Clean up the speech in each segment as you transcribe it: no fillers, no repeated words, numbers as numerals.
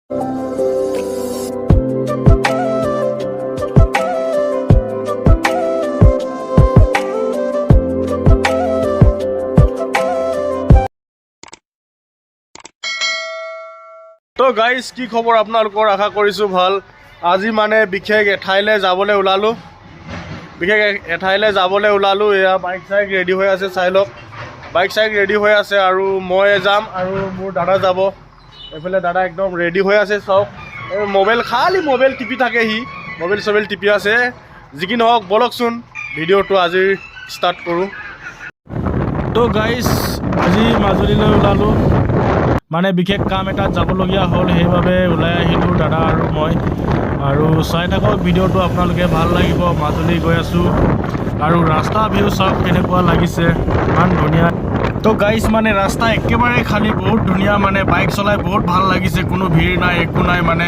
তো গাইজ কি খবৰ আপোনালোকৰ আশা কৰিছোঁ ভাল। আজি মানে বিশেষ এঠাইলৈ যাবলৈ ওলালোঁ এয়া বাইক চাইক ৰেডি হৈ আছে, চাই লওক বাইক চাইক ৰেডি হৈ আছে আৰু মই যাম আৰু মোৰ দাদা যাব। এইফালে দাদা একদম ৰেডি হৈ আছে, চাওক মোবাইল টিপি থাকে, সি মোবাইল টিপি আছে। যি কি নহওক বলকচোন ভিডিঅ'টো আজি ষ্টাৰ্ট কৰোঁ। তো গাইজ আজি মাজুলীলৈ ওলালোঁ, মানে বিশেষ কাম এটাত যাবলগীয়া হ'ল, সেইবাবে ওলাই আহিলোঁ দাদা আৰু মই। আৰু চাই থাকক ভিডিঅ'টো, আপোনালোকে ভাল লাগিব। মাজুলী গৈ আছোঁ আৰু ৰাস্তা ভিউ চাওক কেনেকুৱা লাগিছে, ইমান ধুনীয়া। তো গাইজ মানে ৰাস্তা একেবাৰে খালী, বহুত ধুনীয়া, মানে বাইক চলাই বহুত ভাল লাগিছে, কোনো ভিৰ নাই একো নাই, মানে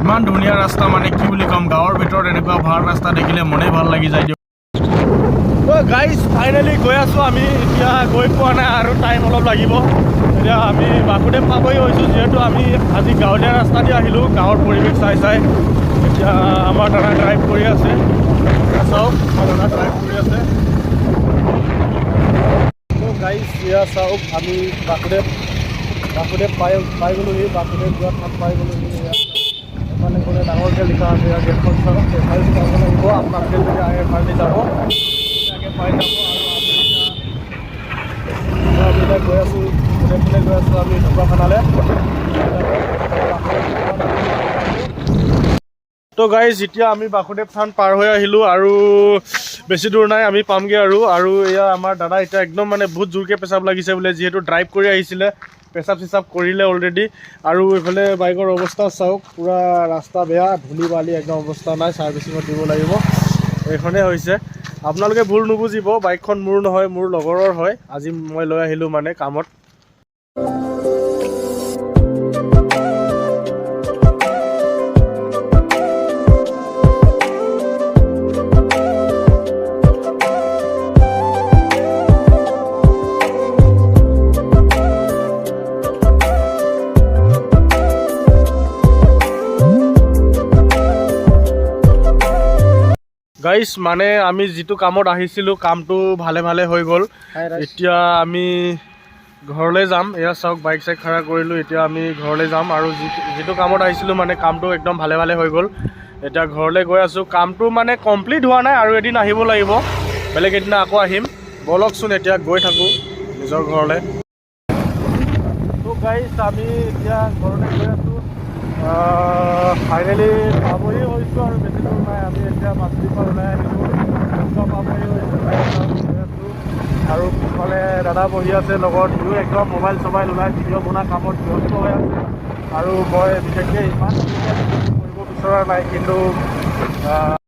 ইমান ধুনীয়া ৰাস্তা, মানে কি বুলি ক'ম, গাঁৱৰ ভিতৰত এনেকুৱা ভাল ৰাস্তা দেখিলে মনেই ভাল লাগি যায় দিয়ক। তো গাইজ ফাইনেলি গৈ আছোঁ আমি, এতিয়া গৈ পোৱা নাই আৰু টাইম অলপ লাগিব। এতিয়া আমি বাসুদেৱ পাবহি হৈছোঁ, যিহেতু আমি আজি গাঁৱলীয়া ৰাস্তা দি আহিলোঁ, গাঁৱৰ পৰিৱেশ চাই। এতিয়া আমাৰ দাদা ড্ৰাইভ কৰি আছে, চাওক আমাৰ দাদা ড্ৰাইভ কৰি আছে। তো গাইজ এয়া চাওক আমি বাসুদেৱ পাই গ'লোহি, বাসুদেৱ যোৱা ঠাইত পাই গ'লোহি। এফালে গ'লে ডাঙৰকৈ লিখা আছে, ইয়াৰ গেটখন চাওক, এফালে যাব লাগিব, আপোনালোকে যদি আহে এফালে যাব ধুনীয়াকৈ পাই যাব। আৰু আমি এতিয়া গৈ আছোঁ আমি ঢকুৱাখানালৈ। তো গাইজ এতিয়া আমি বাসুদেৱ থান পাৰ হৈ আহিলোঁ আৰু বেছি দূৰ নাই, আমি পামগৈ আৰু এয়া আমাৰ দাদা এতিয়া একদম মানে বহুত জোৰকৈ পেচাব লাগিছে বোলে, যিহেতু ড্ৰাইভ কৰি আহিছিলে, পেচাব চেচাব কৰিলে অলৰেডি। আৰু এইফালে বাইকৰ অৱস্থা চাওক, পূৰা ৰাস্তা বেয়া, ধূলি বালি একদম অৱস্থা নাই, ছাৰ্ভিচিঙত দিব লাগিব। এইখনেই হৈছে, আপোনালোকে ভুল নুবুজিব, বাইকখন মোৰ নহয়, মোৰ লগৰৰ হয়। আজি মই লৈ আহিলোঁ মানে কামত। গাইজ মানে আমি যিটো কামত আহিছিলোঁ, কামটো ভালে হৈ গ'ল। এতিয়া আমি ঘৰলৈ যাম। এয়া চাওক বাইক চাইক খাৰা কৰিলোঁ, এতিয়া আমি ঘৰলৈ যাম। আৰু যিটো কামত আহিছিলোঁ মানে কামটো একদম ভালে হৈ গ'ল। এতিয়া ঘৰলৈ গৈ আছোঁ, কামটো মানে কমপ্লিট হোৱা নাই, আৰু এদিন আহিব লাগিব, বেলেগ এদিনা আকৌ আহিম। বলকচোন এতিয়া গৈ থাকোঁ নিজৰ ঘৰলৈ। তো গাইজ আমি এতিয়া ঘৰলৈ গৈ আছোঁ, ফাইনেলি পাবহি হৈছোঁ আৰু বেছি দূৰ নাই। আমি এতিয়া মাজুলীৰ পৰা ওলাই আহিলোঁ, পাবহি হৈছোঁ আৰু পিছফালে দাদা বহি আছে লগত, সিও একদম মোবাইল ওলাই ভিডিঅ' বনোৱা কামত ব্যস্ত হৈ আছে। আৰু মই বিশেষকৈ ইমান কৰিব বিচৰা নাই, কিন্তু